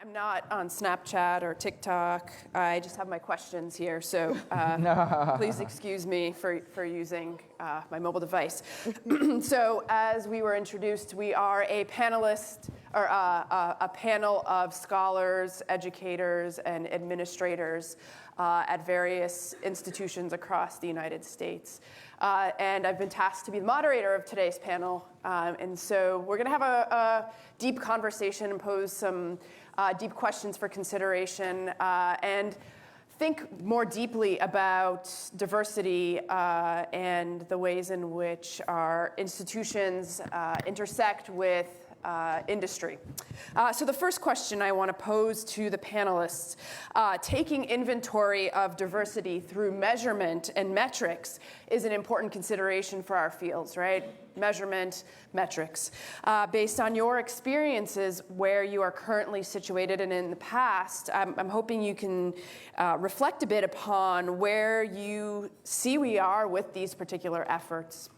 I'm not on Snapchat or TikTok. I just have my questions here, so please excuse me for using my mobile device. So as we were introduced, we are a panelist, or a panel of scholars, educators, and administrators at various institutions across the United States. And I've been tasked to be the moderator of today's panel. And so we're going to have a deep conversation and pose some deep questions for consideration and think more deeply about diversity and the ways in which our institutions intersect with industry. So the first question I want to pose to the panelists, taking inventory of diversity through measurement and metrics is an important consideration for our fields, right? Measurement, metrics. Based on your experiences where you are currently situated and in the past, I'm hoping you can reflect a bit upon where you see we are with these particular efforts.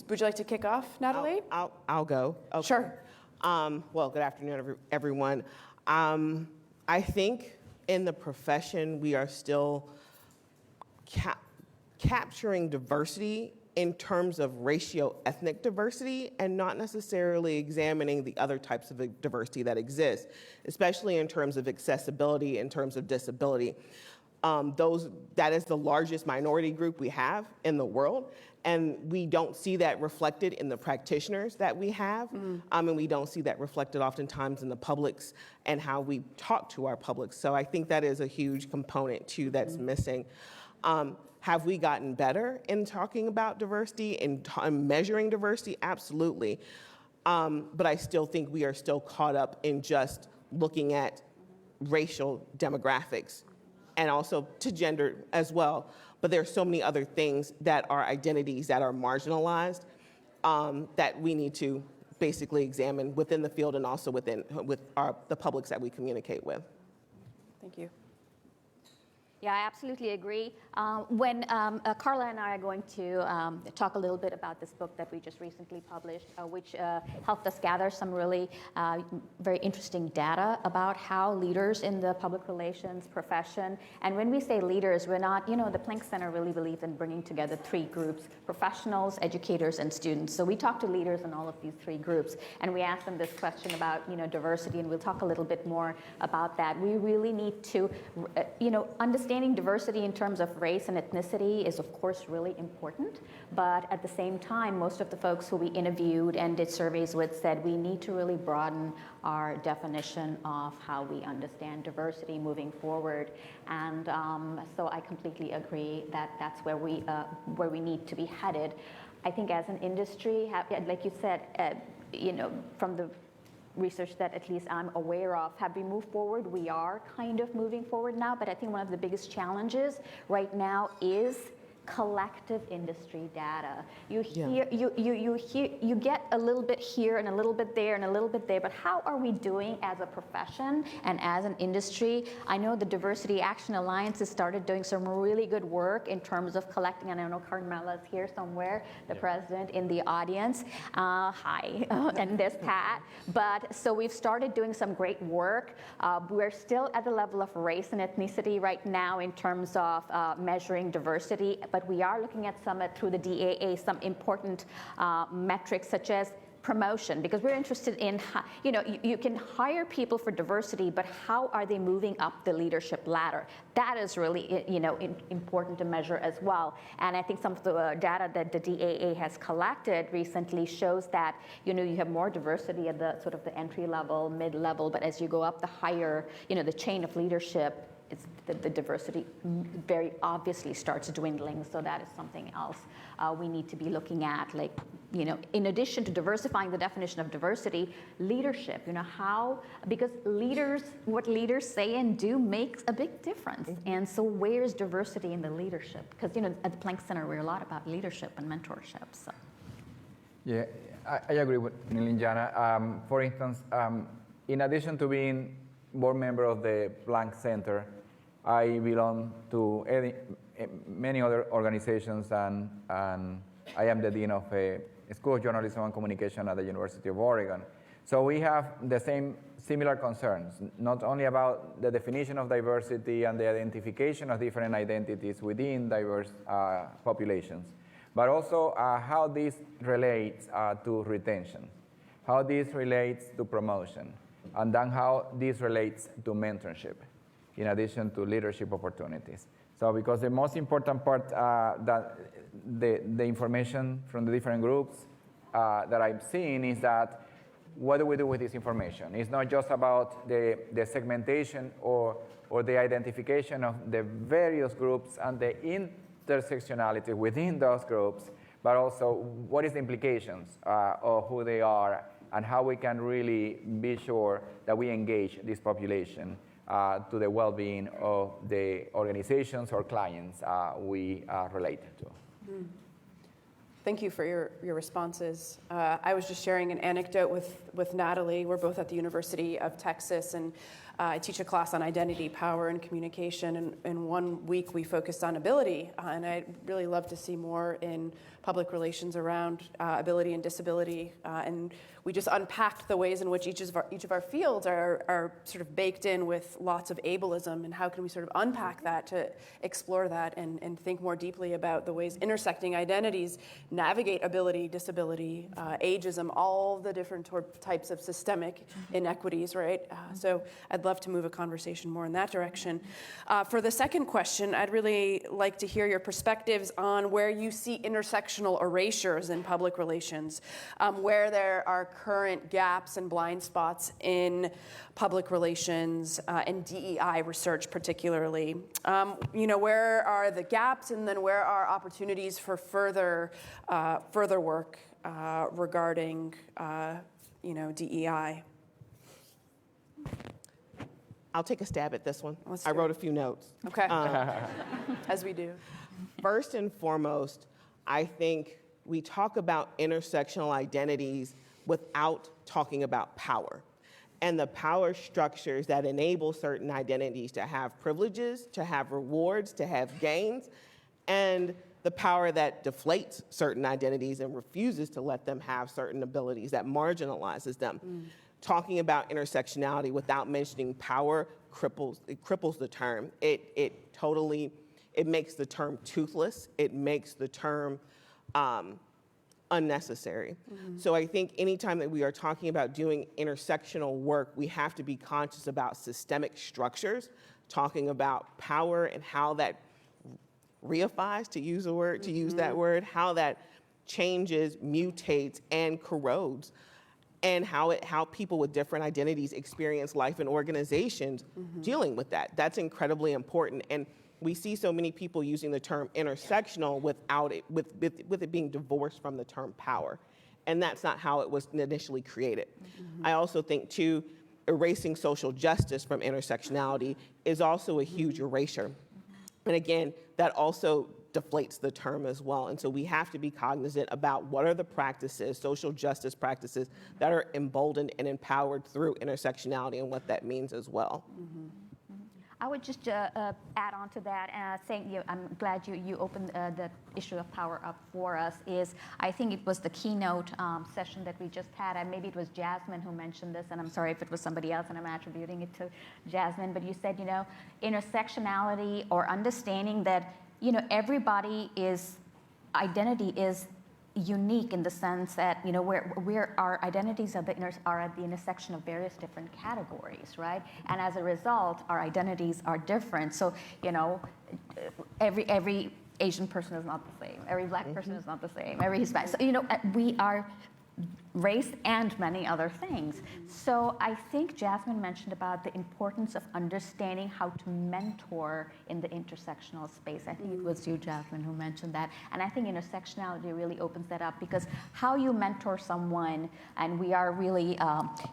Would you like to kick off, Natalie? I'll go. Okay. Sure. Well, good afternoon, everyone. I think in the profession, we are still capturing diversity in terms of ratio-ethnic diversity and not necessarily examining the other types of diversity that exist, especially in terms of accessibility, in terms of disability. That is the largest minority group we have in the world, and we don't see that reflected in the practitioners that we have, and we don't see that reflected oftentimes in the publics and how we talk to our publics. So I think that is a huge component, too, that's missing. Have we gotten better in talking about diversity and measuring diversity? Absolutely. But I still think we are still caught up in just looking at racial demographics and also to gender as well. But there are so many other things that are identities that are marginalized that we need to basically examine within the field and also with the publics that we communicate with. Thank you. Yeah, I absolutely agree. When Karla and I are going to talk a little bit about this book that we just recently published, which helped us gather some really very interesting data about how leaders in the public relations profession, and when we say leaders, we're not, the Planck Center really believes in bringing together three groups: professionals, educators, and students. So we talk to leaders in all of these three groups, and we ask them this question about, diversity, and we'll talk a little bit more about that. We really need to, understanding diversity in terms of race and ethnicity is, of course, really important. But at the same time, most of the folks who we interviewed and did surveys with said we need to really broaden our definition of how we understand diversity moving forward. And so I completely agree that that's where we need to be headed. I think as an industry, like you said, from the research that at least I'm aware of, have we moved forward? We are kind of moving forward now, but I think one of the biggest challenges right now is collective industry data. You get a little bit here and a little bit there and a little bit there, but how are we doing as a profession and as an industry? I know the Diversity Action Alliance has started doing some really good work in terms of collecting, and I know Carmela is here somewhere, the president in the audience. Hi, and there's Pat. But so we've started doing some great work. We're still at the level of race and ethnicity right now in terms of measuring diversity, but we are looking at some through the DAA, some important metrics such as promotion, because we're interested in, you can hire people for diversity, but how are they moving up the leadership ladder? That is really, important to measure as well. And I think some of the data that the DAA has collected recently shows that, you have more diversity at the sort of the entry level, mid-level, but as you go up the higher, the chain of leadership, the diversity very obviously starts dwindling. So that is something else we need to be looking at. Like, in addition to diversifying the definition of diversity, leadership, because what leaders say and do makes a big difference. And so where's diversity in the leadership? Because, at the Planck Center, we're a lot about leadership and mentorship. So. Yeah, I agree with Nilanjana. For instance, in addition to being board member of the Planck Center, I belong to many other organizations, and I am the dean of a School of Journalism and Communication at the University of Oregon. So we have the similar concerns, not only about the definition of diversity and the identification of different identities within diverse populations, but also how this relates to retention, how this relates to promotion, and then how this relates to mentorship, in addition to leadership opportunities. So because the most important part that the information from the different groups that I'm seeing is that what do we do with this information? It's not just about the segmentation or the identification of the various groups and the intersectionality within those groups, but also what is the implications of who they are and how we can really be sure that we engage this population to the well-being of the organizations or clients we relate to. Mm. Thank you for your responses. I was just sharing an anecdote with Natalie. We're both at the University of Texas, and I teach a class on identity, power, and communication. And 1 week we focused on ability, and I'd really love to see more in public relations around ability and disability. And we just unpacked the ways in which each of our fields are sort of baked in with lots of ableism, and how can we sort of unpack that to explore that and think more deeply about the ways intersecting identities navigate ability, disability, ageism, all the different types of systemic inequities, right? So I'd love to move a conversation more in that direction. For the second question, I'd really like to hear your perspectives on where you see intersectional erasures in public relations, where there are current gaps and blind spots in public relations and DEI research particularly. Where are the gaps, and then where are opportunities for further work regarding DEI? I'll take a stab at this one. I wrote a few notes. Okay, as we do. First and foremost, I think we talk about intersectional identities without talking about power and the power structures that enable certain identities to have privileges, to have rewards, to have gains, and the power that deflates certain identities and refuses to let them have certain abilities, that marginalizes them. Talking about intersectionality without mentioning power cripples the term. It makes the term toothless. It makes the term unnecessary. So I think anytime that we are talking about doing intersectional work, we have to be conscious about systemic structures, talking about power and how that reifies, to use that word, how that changes, mutates, and corrodes, and how people with different identities experience life in organizations dealing with that. That's incredibly important. And we see so many people using the term intersectional without it, with it being divorced from the term power. And that's not how it was initially created. I also think, too, erasing social justice from intersectionality is also a huge erasure. And again, that also deflates the term as well. And so we have to be cognizant about what are the practices, social justice practices, that are emboldened and empowered through intersectionality and what that means as well. I would just add on to that, saying I'm glad you opened the issue of power up for us. I think it was the keynote session that we just had, and maybe it was Jasmine who mentioned this, and I'm sorry if it was somebody else and I'm attributing it to Jasmine, but you said, intersectionality, or understanding that, everybody's identity is unique in the sense that where our identities are at the intersection of various different categories, right? And as a result, our identities are different. So every Asian person is not the same. Every Black person is not the same. Every Hispanic. So we are race and many other things. So I think Jasmine mentioned about the importance of understanding how to mentor in the intersectional space. I think it was you, Jasmine, who mentioned that. And I think intersectionality really opens that up, because how you mentor someone, and we are really,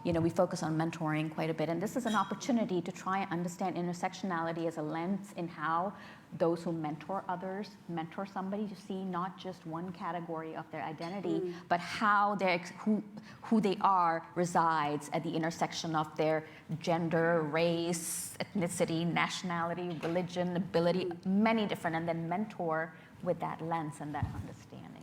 we focus on mentoring quite a bit. And this is an opportunity to try and understand intersectionality as a lens in how those who mentor others mentor somebody, to see not just one category of their identity, but how who they are resides at the intersection of their gender, race, ethnicity, nationality, religion, ability, many different, and then mentor with that lens and that understanding.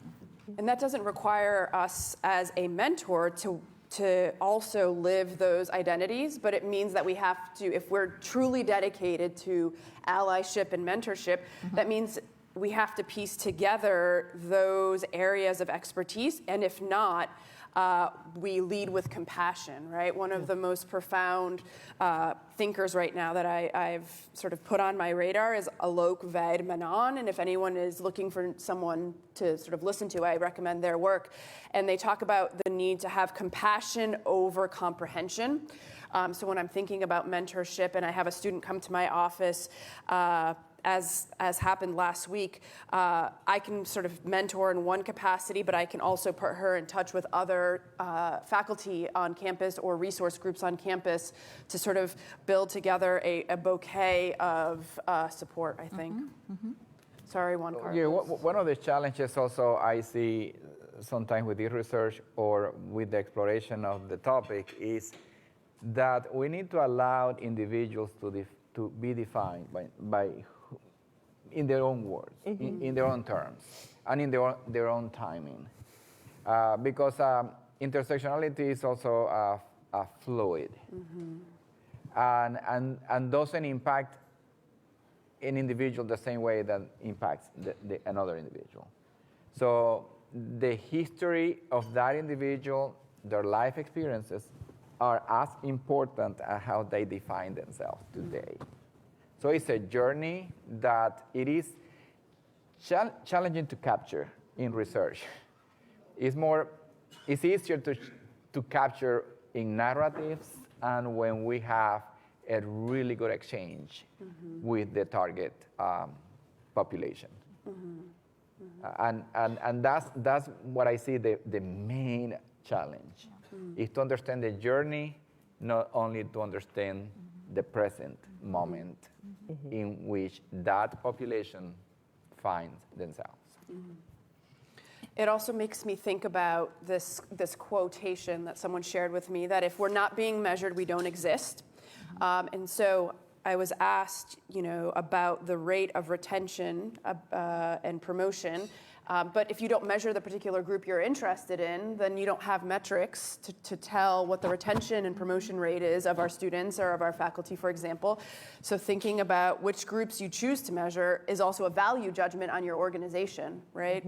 And that doesn't require us as a mentor to to also live those identities, but it means that we have to, if we're truly dedicated to allyship and mentorship, that means we have to piece together those areas of expertise, and if not, we lead with compassion, right? One of the most profound thinkers right now that I've sort of put on my radar is Alok Vaid Menon, and if anyone is looking for someone to sort of listen to, I recommend their work. And they talk about the need to have compassion over comprehension. So when I'm thinking about mentorship, and I have a student come to my office, as happened last week, I can sort of mentor in one capacity, but I can also put her in touch with other faculty on campus or resource groups on campus to sort of build together a bouquet of support, I think. Sorry, Juan-Carlose. Yeah, one of the challenges also I see sometimes with this research or with the exploration of the topic is that we need to allow individuals to be defined by in their own words, in their own terms, and in their own timing. Because intersectionality is also a fluid, and doesn't impact an individual the same way that impacts another individual. So the history of that individual, their life experiences, are as important as how they define themselves today. So it's a journey that it is challenging to capture in research. It's easier to capture in narratives and when we have a really good exchange with the target population. And that's what I see the main challenge, is to understand the journey, not only to understand the present moment in which that population finds themselves. It also makes me think about this quotation that someone shared with me, that if we're not being measured, we don't exist. And so I was asked, about the rate of retention and promotion. But if you don't measure the particular group you're interested in, then you don't have metrics to tell what the retention and promotion rate is of our students or of our faculty, for example. So thinking about which groups you choose to measure is also a value judgment on your organization, right?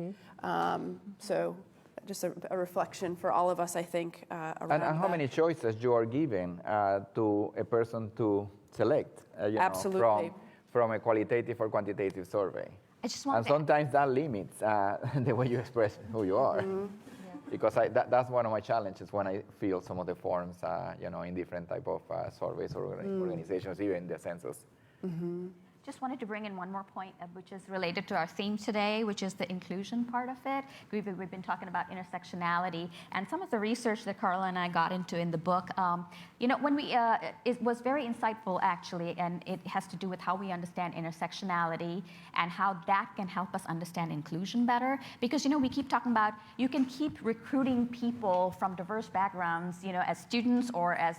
So just a reflection for all of us, I think, around and how many choices you are giving to a person to select, Absolutely. From a qualitative or quantitative survey. And sometimes that limits the way you express who you are. Because that's one of my challenges when I fill some of the forms, in different type of surveys or organizations, even in the census. Just wanted to bring in one more point, which is related to our theme today, which is the inclusion part of it. We've been talking about intersectionality, and some of the research that Karla and I got into in the book, when it was very insightful, actually, and it has to do with how we understand intersectionality and how that can help us understand inclusion better. Because, we keep talking about, you can keep recruiting people from diverse backgrounds, as students or as,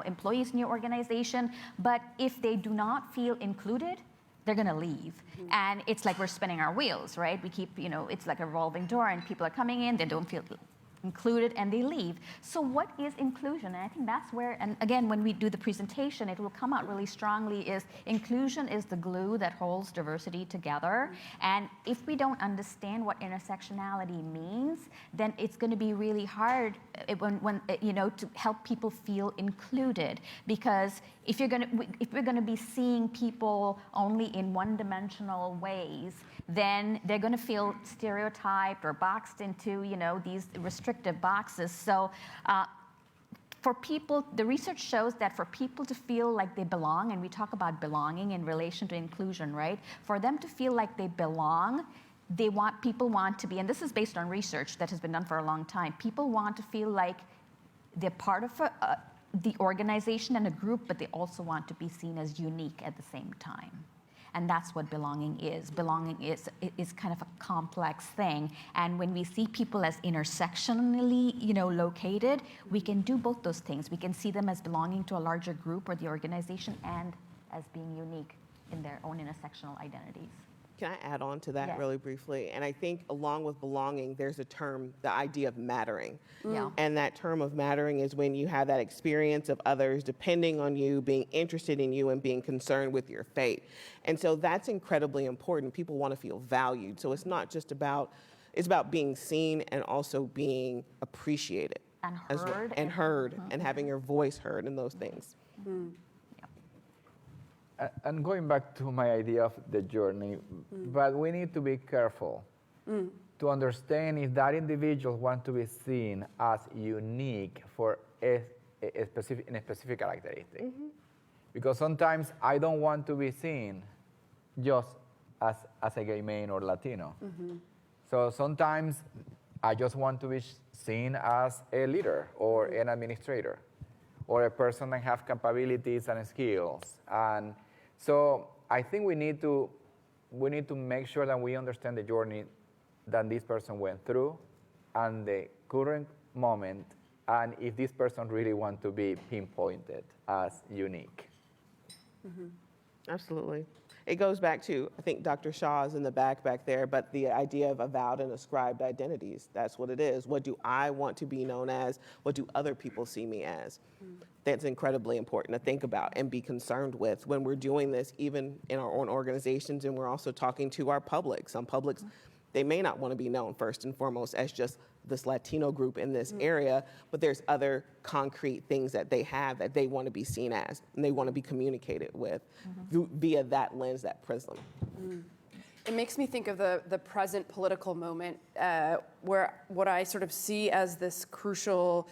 employees in your organization, but if they do not feel included, they're going to leave. And it's like we're spinning our wheels, right? We keep, it's like a revolving door, and people are coming in, they don't feel included, and they leave. So what is inclusion? And I think that's where, and again, when we do the presentation, it will come out really strongly, is inclusion is the glue that holds diversity together. And if we don't understand what intersectionality means, then it's going to be really hard when to help people feel included. Because if we're going to be seeing people only in one-dimensional ways, then they're going to feel stereotyped or boxed into, these restrictive boxes. So for people, the research shows that for people to feel like they belong, and we talk about belonging in relation to inclusion, right? For them to feel like they belong, people want to be, and this is based on research that has been done for a long time, people want to feel like they're part of the organization and a group, but they also want to be seen as unique at the same time. And that's what belonging is. Belonging is kind of a complex thing. And when we see people as intersectionally, located, we can do both those things. We can see them as belonging to a larger group or the organization, and as being unique in their own intersectional identities. Can I add on to that Yes. really briefly? And I think along with belonging, there's a term, the idea of mattering. Yeah. And that term of mattering is when you have that experience of others depending on you, being interested in you, and being concerned with your fate. And so that's incredibly important. People want to feel valued. So it's not just about, it's about being seen and also being appreciated. And as well. heard. And heard, and having your voice heard and those things. And going back to my idea of the journey, but we need to be careful to understand if that individual wants to be seen as unique for a specific characteristic. Because sometimes I don't want to be seen just as a gay man or Latino. So sometimes I just want to be seen as a leader or an administrator or a person that have capabilities and skills. And so I think we need to make sure that we understand the journey that this person went through and the current moment, and if this person really wants to be pinpointed as unique. Absolutely. It goes back to, I think Dr. Shaw is in the back there, but the idea of avowed and ascribed identities. That's what it is. What do I want to be known as? What do other people see me as? That's incredibly important to think about and be concerned with when we're doing this, even in our own organizations, and we're also talking to our public. Some publics, they may not want to be known first and foremost as just this Latino group in this area, but there's other concrete things that they have that they want to be seen as, and they want to be communicated with via that lens, that prism. It makes me think of the present political moment where what I sort of see as this crucial,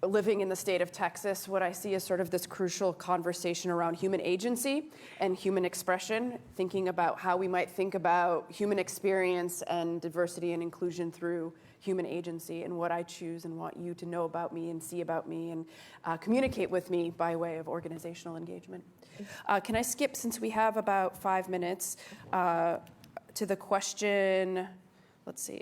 living in the state of Texas, what I see is sort of this crucial conversation around human agency and human expression, thinking about how we might think about human experience and diversity and inclusion through human agency, and what I choose and want you to know about me and see about me and communicate with me by way of organizational engagement. Can I skip, since we have about 5 minutes, to the question, let's see.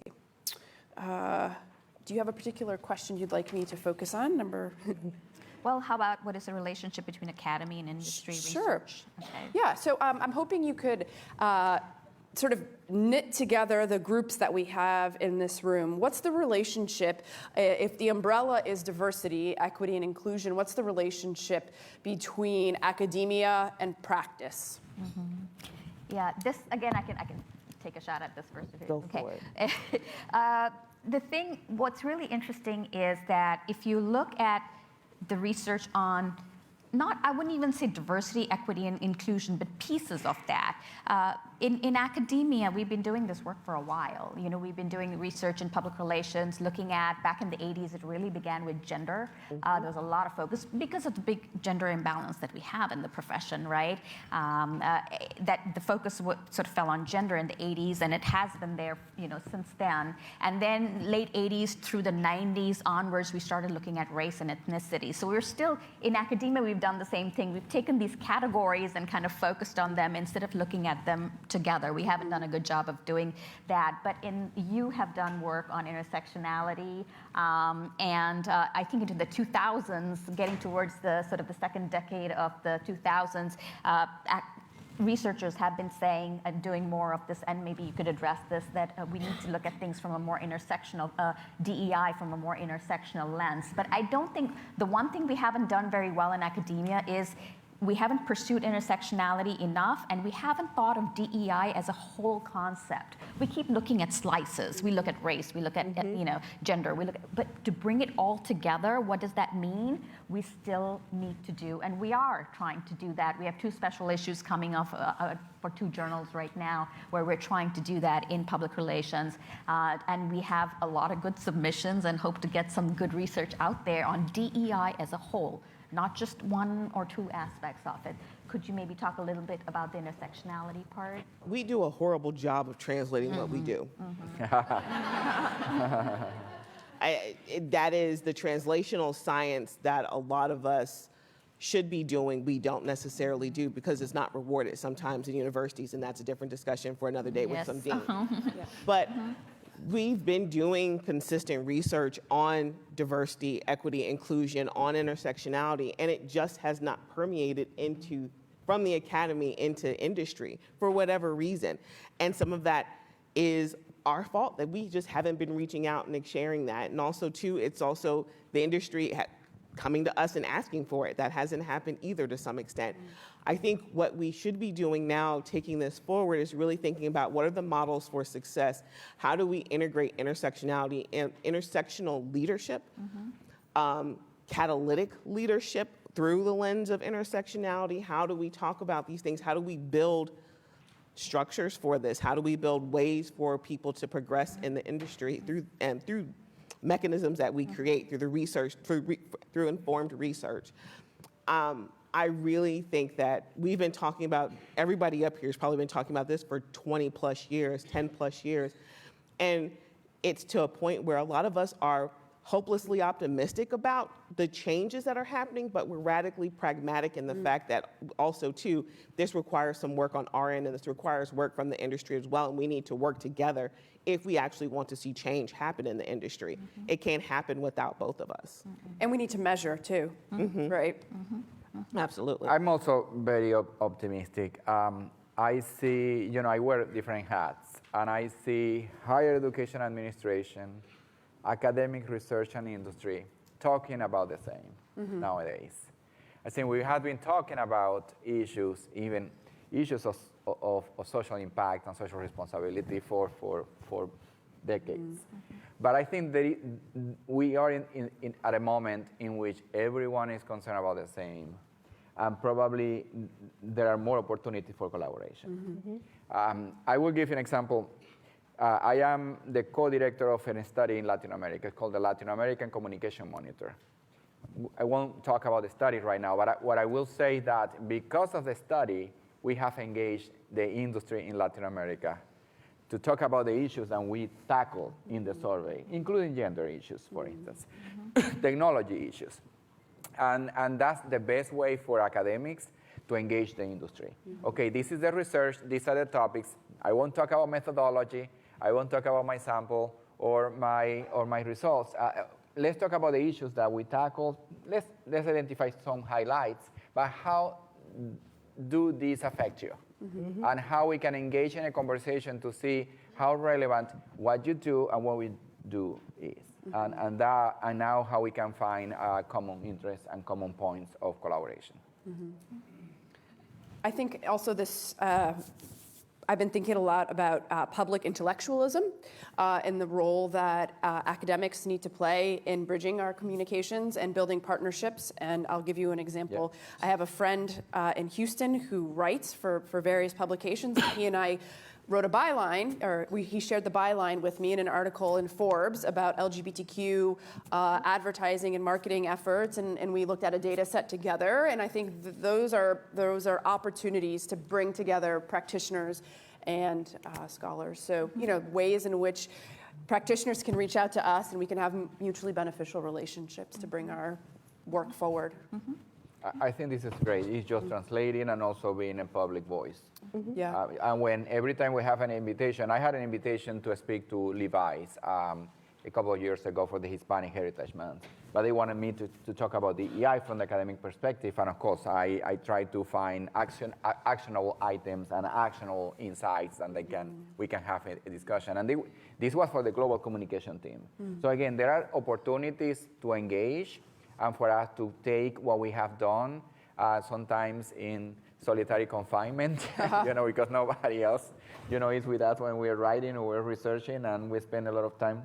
Do you have a particular question you'd like me to focus on? Well, how about what is the relationship between academy and industry Sure. research? Okay. Yeah, so I'm hoping you could sort of knit together the groups that we have in this room. What's the relationship, if the umbrella is diversity, equity, and inclusion, what's the relationship between academia and practice? Yeah, this, again, I can take a shot at this first. Go for it. What's really interesting is that if you look at the research on, I wouldn't even say diversity, equity, and inclusion, but pieces of that. In academia, we've been doing this work for a while. You know, we've been doing research in public relations, looking at, back in the 80s, it really began with gender. There was a lot of focus because of the big gender imbalance that we have in the profession, right? That the focus sort of fell on gender in the 80s, and it has been there, you know, since then. And then late 80s through the 90s onwards, we started looking at race and ethnicity. So we're still, in academia, we've done the same thing. We've taken these categories and kind of focused on them instead of looking at them together. We haven't done a good job of doing that. But you have done work on intersectionality, and I think into the 2000s, getting towards the sort of the second decade of the 2000s, researchers have been saying and doing more of this, and maybe you could address this, that we need to look at things from a more intersectional, DEI from a more intersectional lens. But I don't think, the one thing we haven't done very well in academia is we haven't pursued intersectionality enough, and we haven't thought of DEI as a whole concept. We keep looking at slices. We look at race, we look at gender, but to bring it all together, what does that mean? We still need to do, and we are trying to do that. We have 2 special issues coming off for 2 journals right now where we're trying to do that in public relations, and we have a lot of good submissions and hope to get some good research out there on DEI as a whole, not just 1 or 2 aspects of it. Could you maybe talk a little bit about the intersectionality part? We do a horrible job of translating what we do. That is the translational science that a lot of us should be doing, we don't necessarily do because it's not rewarded sometimes in universities, and that's a different discussion for another day with some dean. But we've been doing consistent research on diversity, equity, inclusion, on intersectionality, and it just has not permeated into from the academy into industry for whatever reason. And some of that is our fault that we just haven't been reaching out and sharing that. And also, too, it's also the industry coming to us and asking for it. That hasn't happened either to some extent. I think what we should be doing now, taking this forward, is really thinking about what are the models for success? How do we integrate intersectionality and intersectional leadership, catalytic leadership through the lens of intersectionality? How do we talk about these things? How do we build structures for this? How do we build ways for people to progress in the industry through mechanisms that we create through the research, through informed research? I really think that we've been talking about, everybody up here has probably been talking about this for 20 plus years, 10 plus years. And it's to a point where a lot of us are hopelessly optimistic about the changes that are happening, but we're radically pragmatic in the fact that also, too, this requires some work on our end, and this requires work from the industry as well, and we need to work together if we actually want to see change happen in the industry. It can't happen without both of us. And we need to measure, too, right? Absolutely. I'm also very optimistic. I see, I wear different hats, and I see higher education administration, academic research and industry talking about the same nowadays. I think we have been talking about issues, even issues of social impact and social responsibility for decades. But I think that we are at a moment in which everyone is concerned about the same, and probably there are more opportunities for collaboration. I will give you an example. I am the co-director of a study in Latin America. It's called the Latin American Communication Monitor. I won't talk about the study right now, but what I will say that because of the study, we have engaged the industry in Latin America to talk about the issues that we tackle in the survey, including gender issues, for instance, technology issues. And that's the best way for academics to engage the industry. Okay, this is the research, these are the topics. I won't talk about methodology, I won't talk about my sample or my results. Let's talk about the issues that we tackle. Let's identify some highlights, but how do these affect you? And how we can engage in a conversation to see how relevant what you do and what we do is. And now how we can find common interests and common points of collaboration. I think also this, I've been thinking a lot about public intellectualism and the role that academics need to play in bridging our communications and building partnerships. And I'll give you an example. I have a friend in Houston who writes for various publications. He and I wrote a byline, or he shared the byline with me in an article in Forbes about LGBTQ advertising and marketing efforts, and we looked at a data set together. And I think those are opportunities to bring together practitioners and scholars. So, ways in which practitioners can reach out to us, and we can have mutually beneficial relationships to bring our work forward. I think this is great. It's just translating and also being a public voice. Yeah. And every time we have an invitation, I had an invitation to speak to Levi's a couple of years ago for the Hispanic Heritage Month. But they wanted me to talk about the EI from the academic perspective. And of course, I try to find actionable items and actionable insights, and we can have a discussion. And this was for the global communication team. So again, there are opportunities to engage and for us to take what we have done, sometimes in solitary confinement, because nobody else, is with us when we're writing or we're researching, and we spend a lot of time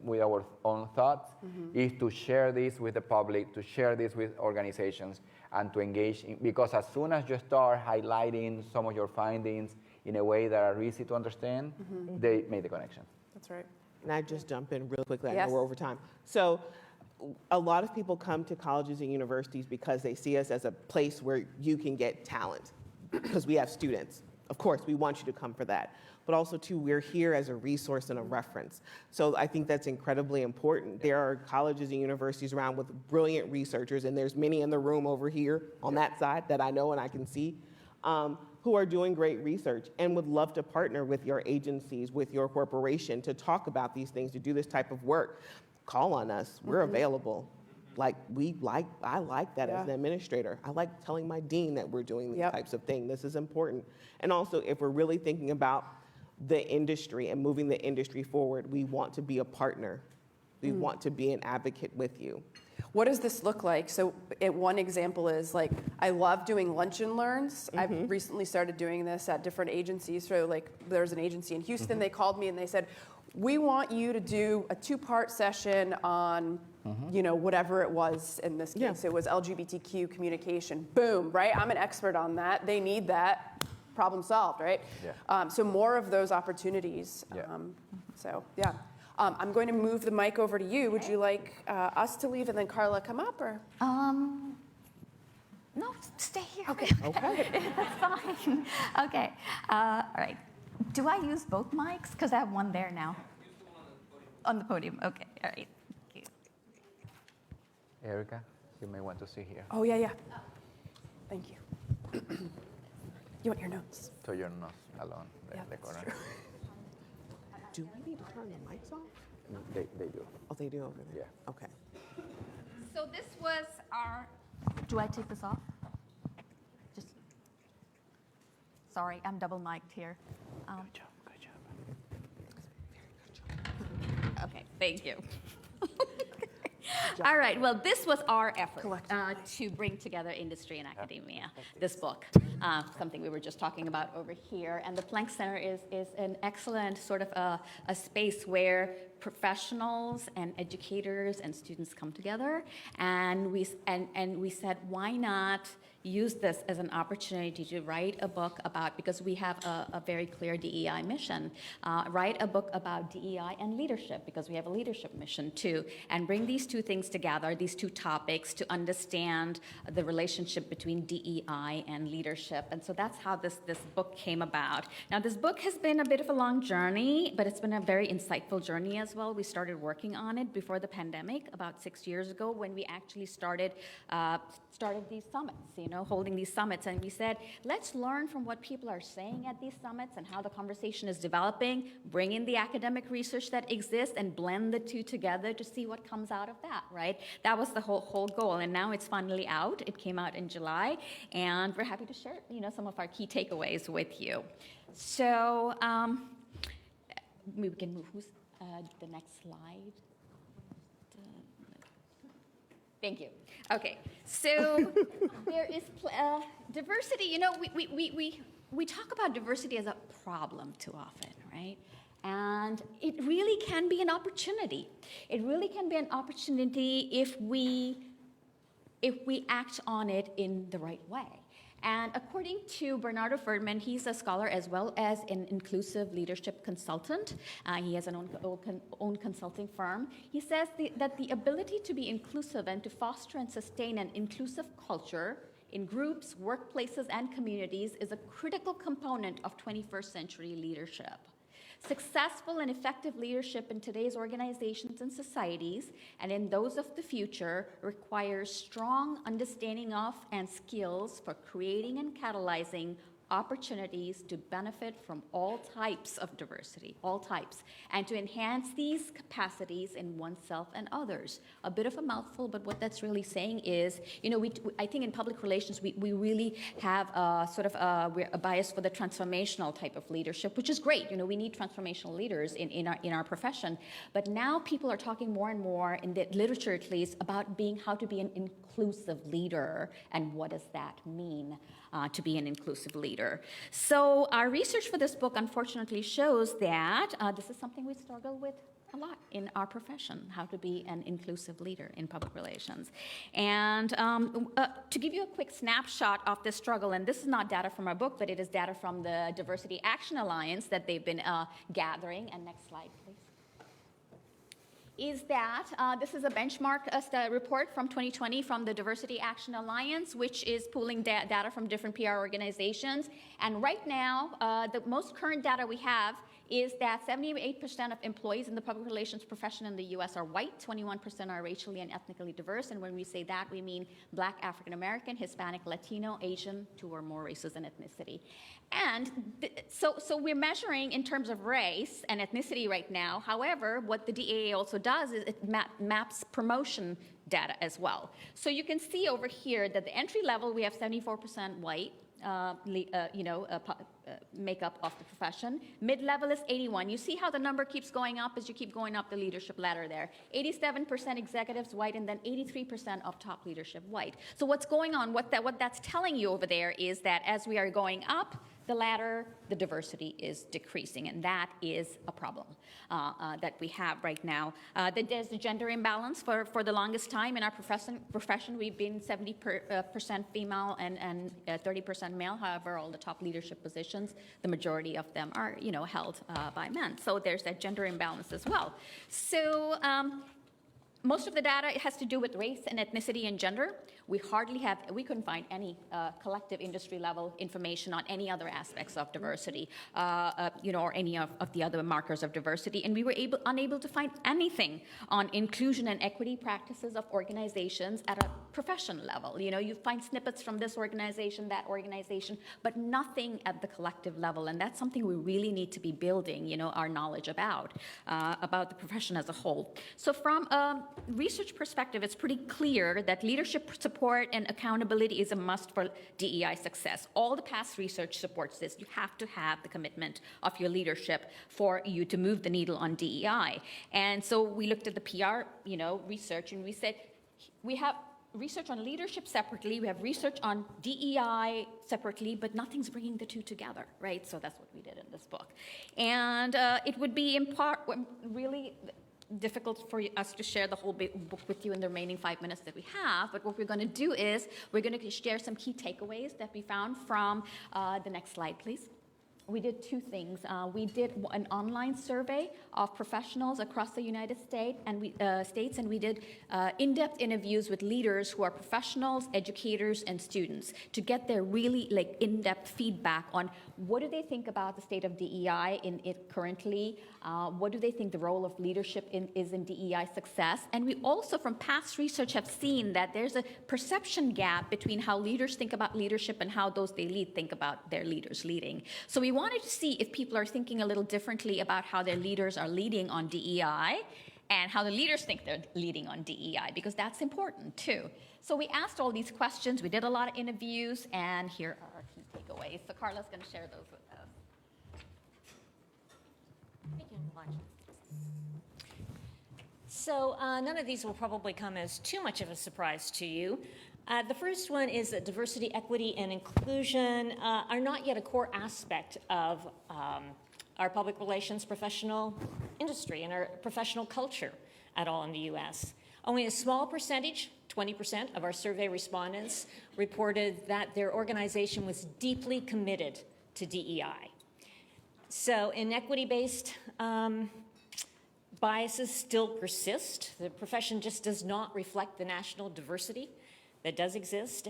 with our own thoughts, is to share this with the public, to share this with organizations, and to engage because as soon as you start highlighting some of your findings in a way that are easy to understand, they make the connection. That's right. And I just jump in really quickly. I Yes. know we're over time. So a lot of people come to colleges and universities because they see us as a place where you can get talent, because we have students. Of course, we want you to come for that. But also, too, we're here as a resource and a reference. So I think that's incredibly important. There are colleges and universities around with brilliant researchers, and there's many in the room over here on that side that I know and I can see, who are doing great research and would love to partner with your agencies, with your corporation, to talk about these things, to do this type of work. Call on us. We're available. I like that as an administrator. I like telling my dean that we're doing these types of things. This is important. And also, if we're really thinking about the industry and moving the industry forward, we want to be a partner. We want to be an advocate with you. What does this look like? So one example is like, I love doing lunch and learns. I've recently started doing this at different agencies. So like there's an agency in Houston, they called me and they said, we want you to do a 2-part session on, you know, whatever it was in this case. It was LGBTQ communication. Boom, right? I'm an expert on that. They need that. Problem solved, right? So more of those opportunities. I'm going to move the mic over to you. Would you like us to leave and then Karla come up, or? No, stay here. Okay. That's fine. Okay. All right. Do I use both mics? Because I have one there now. On the podium. Okay. All right. Thank you. Erica, you may want to sit here. Oh, yeah. Thank you. You want your notes? So you're not alone. That's corner. true. Do we need to turn the mics off? No, they do. Oh, they do over there? Yeah. Okay. So this was our. Do I take this off? Just. Sorry, I'm double mic'd here. Good job. Okay, thank you. All right, well, this was our effort to bring together industry and academia, this book, something we were just talking about over here. And the Planck Center is an excellent sort of a space where professionals and educators and students come together. And we said, why not use this as an opportunity to write a book about, because we have a very clear DEI mission, write a book about DEI and leadership, because we have a leadership mission too, and bring these two things together, these two topics, to understand the relationship between DEI and leadership. And so that's how this book came about. Now, this book has been a bit of a long journey, but it's been a very insightful journey as well. We started working on it before the pandemic, about 6 years ago, when we actually started these summits, holding these summits. And we said, let's learn from what people are saying at these summits and how the conversation is developing, bring in the academic research that exists and blend the two together to see what comes out of that, right? That was the whole goal. And now it's finally out. It came out in July, and we're happy to share, some of our key takeaways with you. So we can move the next slide. Thank you. Okay, so there is diversity. We talk about diversity as a problem too often, right? And it really can be an opportunity. It really can be an opportunity if we act on it in the right way. And according to Bernardo Ferdman, he's a scholar as well as an inclusive leadership consultant. He has an own consulting firm. He says that the ability to be inclusive and to foster and sustain an inclusive culture in groups, workplaces, and communities is a critical component of 21st century leadership. Successful and effective leadership in today's organizations and societies, and in those of the future, requires strong understanding of and skills for creating and catalyzing opportunities to benefit from all types of diversity, all types, and to enhance these capacities in oneself and others. A bit of a mouthful, but what that's really saying is, I think in public relations, we really have we're a bias for the transformational type of leadership, which is great. We need transformational leaders in our profession. But now people are talking more and more, in the literature at least, about how to be an inclusive leader, and what does that mean? To be an inclusive leader. So our research for this book, unfortunately, shows that this is something we struggle with a lot in our profession, how to be an inclusive leader in public relations. And to give you a quick snapshot of this struggle, and this is not data from our book, but it is data from the Diversity Action Alliance that they've been gathering. And next slide, please. Is that this is a benchmark report from 2020 from the Diversity Action Alliance, which is pooling data from different PR organizations. And right now, the most current data we have is that 78% of employees in the public relations profession in the US are white, 21% are racially and ethnically diverse, and when we say that, we mean Black, African American, Hispanic, Latino, Asian, 2 or more races and ethnicity. And so we're measuring in terms of race and ethnicity right now. However, what the DAA also does is it maps promotion data as well. So you can see over here that the entry level, we have 74% white, makeup of the profession. Mid-level is 81. You see how the number keeps going up as you keep going up the leadership ladder there. 87% executives white, and then 83% of top leadership white. So what's going on, what that's telling you over there is that as we are going up the ladder, the diversity is decreasing, and that is a problem that we have right now. There's the gender imbalance for the longest time in our profession. We've been 70% female and 30% male. However, all the top leadership positions, the majority of them are, held by men. So there's that gender imbalance as well. So most of the data has to do with race and ethnicity and gender. We couldn't find any collective industry level information on any other aspects of diversity, or any of the other markers of diversity. And we were unable to find anything on inclusion and equity practices of organizations at a profession level. You find snippets from this organization, that organization, but nothing at the collective level. And that's something we really need to be building, our knowledge about the profession as a whole. So from a research perspective, it's pretty clear that leadership support and accountability is a must for DEI success. All the past research supports this. You have to have the commitment of your leadership for you to move the needle on DEI. And so we looked at the PR, research, and we said we have research on leadership separately, we have research on DEI separately, but nothing's bringing the two together, right? So that's what we did in this book. And it would be in part really difficult for us to share the whole book with you in the remaining 5 minutes that we have, but what we're going to do is we're going to share some key takeaways that we found from the next slide, please. We did 2 things. We did an online survey of professionals across the United States, and we did in-depth interviews with leaders who are professionals, educators, and students to get their really in-depth feedback on what do they think about the state of DEI in it currently, what do they think the role of leadership is in DEI success, and we also from past research have seen that there's a perception gap between how leaders think about leadership and how those they lead think about their leaders leading. So we wanted to see if people are thinking a little differently about how their leaders are leading on DEI and how the leaders think they're leading on DEI, because that's important too. So we asked all these questions, we did a lot of interviews, and here are our key takeaways. So Karla's going to share those with us. Thank you, Nilanjana. So none of these will probably come as too much of a surprise to you. The first one is that diversity, equity, and inclusion are not yet a core aspect of our public relations professional industry and our professional culture at all in the U.S. Only a small percentage, 20% of our survey respondents, reported that their organization was deeply committed to DEI. So inequity-based biases still persist. The profession just does not reflect the national diversity that does exist.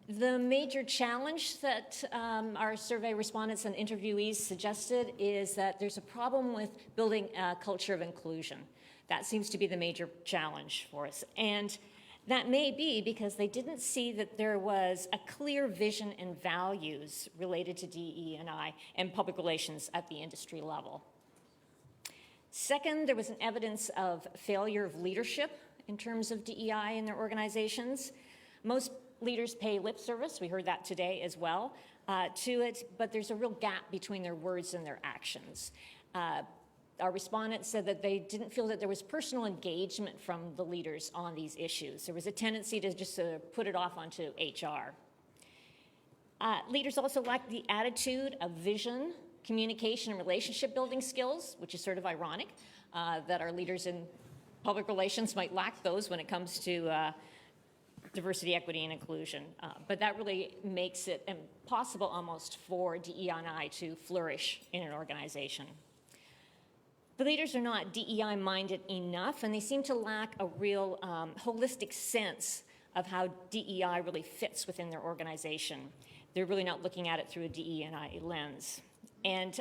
The major challenge that our survey respondents and interviewees suggested is that there's a problem with building a culture of inclusion. That seems to be the major challenge for us. And that may be because they didn't see that there was a clear vision and values related to DE&I and public relations at the industry level. Second, there was an evidence of failure of leadership in terms of DEI in their organizations. Most leaders pay lip service, we heard that today as well, to it, but there's a real gap between their words and their actions. Our respondents said that they didn't feel that there was personal engagement from the leaders on these issues. There was a tendency to just put it off onto HR. Leaders also lacked the attitude of vision, communication, and relationship building skills, which is sort of ironic that our leaders in public relations might lack those when it comes to diversity, equity, and inclusion. But that really makes it impossible almost for DE&I to flourish in an organization. The leaders are not DEI-minded enough, and they seem to lack a real holistic sense of how DEI really fits within their organization. They're really not looking at it through a DE&I lens. And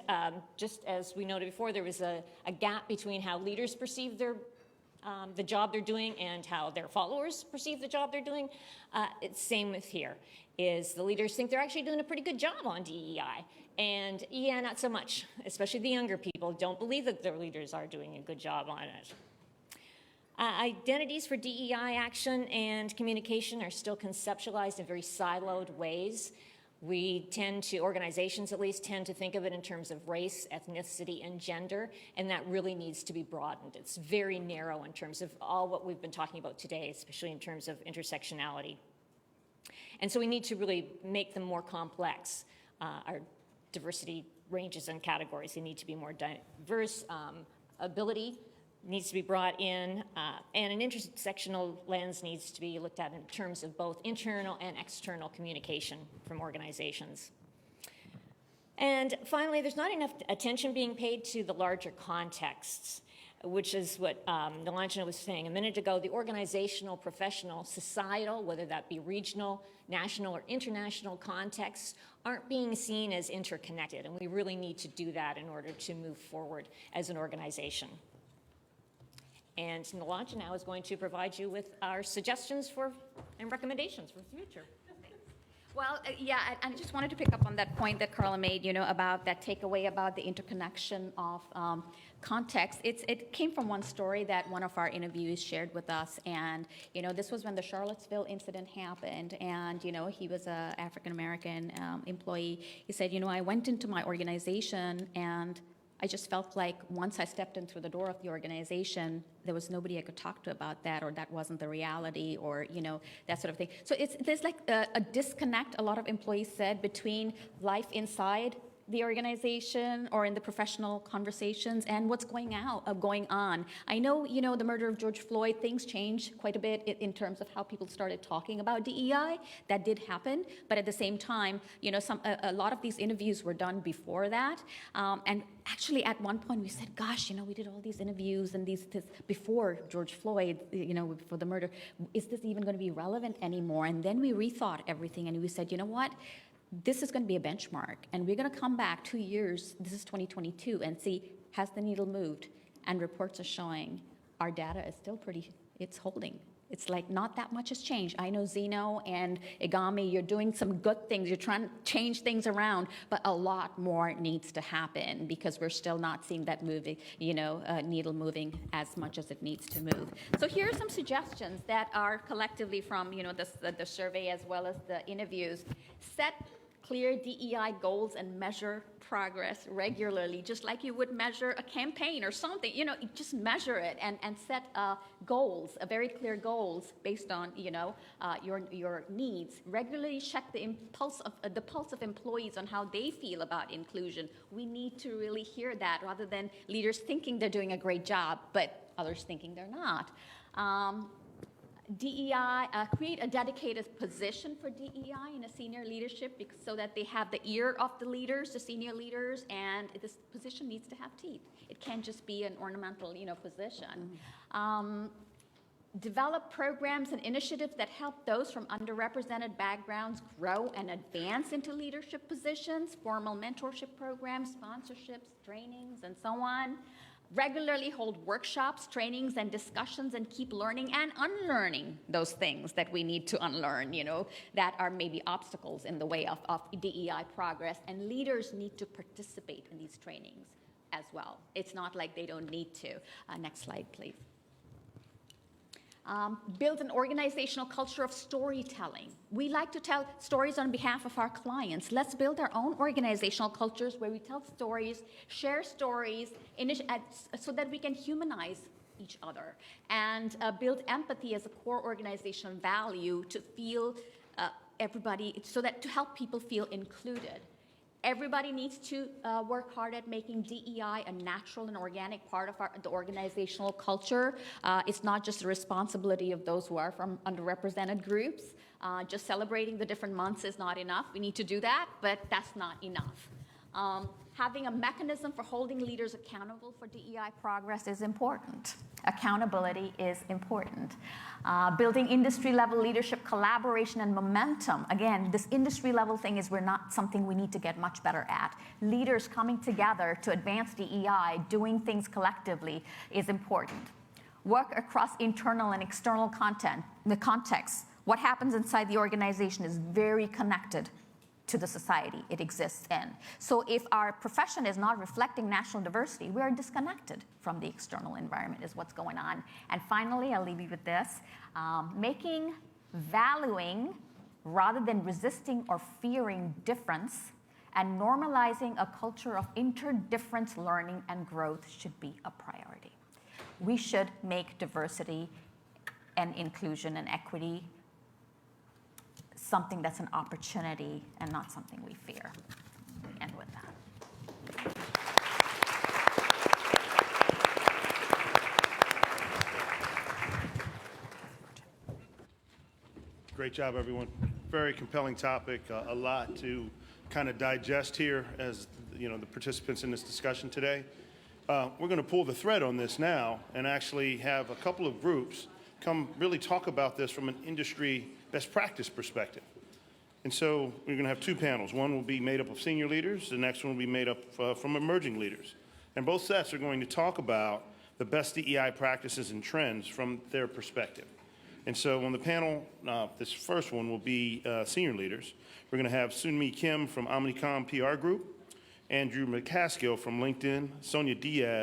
just as we noted before, there was a gap between how leaders perceive the job they're doing and how their followers perceive the job they're doing. It's same with here, is the leaders think they're actually doing a pretty good job on DEI. And yeah, not so much, especially the younger people don't believe that their leaders are doing a good job on it. Identities for DEI action and communication are still conceptualized in very siloed ways. Organizations at least tend to think of it in terms of race, ethnicity, and gender, and that really needs to be broadened. It's very narrow in terms of all what we've been talking about today, especially in terms of intersectionality. And so we need to really make them more complex. Our diversity ranges and categories, they need to be more diverse. Ability needs to be brought in, and an intersectional lens needs to be looked at in terms of both internal and external communication from organizations. And finally, there's not enough attention being paid to the larger contexts, which is what Nilanjana was saying a minute ago. The organizational, professional, societal, whether that be regional, national, or international contexts, aren't being seen as interconnected, and we really need to do that in order to move forward as an organization. And Nilanjana now is going to provide you with our suggestions and recommendations for the future. Well, yeah, I just wanted to pick up on that point that Karla made, about that takeaway about the interconnection of context. It came from one story that one of our interviewees shared with us, and, this was when the Charlottesville incident happened, and, he was an African-American employee. He said, I went into my organization, and I just felt like once I stepped in through the door of the organization, there was nobody I could talk to about that, or that wasn't the reality, or that sort of thing. So there's like a disconnect, a lot of employees said, between life inside the organization or in the professional conversations and what's going on. I know, the murder of George Floyd, things changed quite a bit in terms of how people started talking about DEI. That did happen, but at the same time, a lot of these interviews were done before that. And actually, at one point, we said, "Gosh, we did all these interviews and this before George Floyd, before the murder. Is this even going to be relevant anymore?" And then we rethought everything, and we said, "You know what? This is going to be a benchmark, and we're going to come back 2 years, this is 2022, and see, has the needle moved?" And reports are showing our data is still it's holding. It's like not that much has changed. I know Zeno and Igami, you're doing some good things. You're trying to change things around, but a lot more needs to happen because we're still not seeing that moving, needle moving as much as it needs to move. So here are some suggestions that are collectively from, the survey as well as the interviews. Set clear DEI goals and measure progress regularly, just like you would measure a campaign or something. Just measure it and set goals, very clear goals based on your needs. Regularly check the pulse of employees on how they feel about inclusion. We need to really hear that rather than leaders thinking they're doing a great job, but others thinking they're not. DEI, create a dedicated position for DEI in a senior leadership so that they have the ear of the leaders, the senior leaders, and this position needs to have teeth. It can't just be an ornamental, position. Develop programs and initiatives that help those from underrepresented backgrounds grow and advance into leadership positions, formal mentorship programs, sponsorships, trainings, and so on. Regularly hold workshops, trainings, and discussions, and keep learning and unlearning those things that we need to unlearn, that are maybe obstacles in the way of DEI progress. And leaders need to participate in these trainings as well. It's not like they don't need to. Next slide, please. Build an organizational culture of storytelling. We like to tell stories on behalf of our clients. Let's build our own organizational cultures where we tell stories, share stories, so that we can humanize each other and build empathy as a core organizational value to feel everybody, to help people feel included. Everybody needs to work hard at making DEI a natural and organic part of the organizational culture. It's not just the responsibility of those who are from underrepresented groups. Just celebrating the different months is not enough. We need to do that, but that's not enough. Having a mechanism for holding leaders accountable for DEI progress is important. Accountability is important. Building industry-level leadership collaboration and momentum. Again, this industry-level thing is not something we need to get much better at. Leaders coming together to advance DEI, doing things collectively is important. Work across internal and external content, the context. What happens inside the organization is very connected to the society it exists in. So if our profession is not reflecting national diversity, we are disconnected from the external environment is what's going on. And finally, I'll leave you with this, valuing rather than resisting or fearing difference and normalizing a culture of interdifference learning and growth should be a priority. We should make diversity and inclusion and equity something that's an opportunity and not something we fear. We end with that. Great job, everyone. Very compelling topic, a lot to kind of digest here as the participants in this discussion today. We're going to pull the thread on this now and actually have a couple of groups come really talk about this from an industry best practice perspective. And so we're going to have two panels. One will be made up of senior leaders. The next one will be made up from emerging leaders. And both sets are going to talk about the best DEI practices and trends from their perspective. And so on the panel, this first one will be senior leaders. We're going to have Sunmi Kim from Omnicom PR Group, Andrew McCaskill from LinkedIn, Sonia Diaz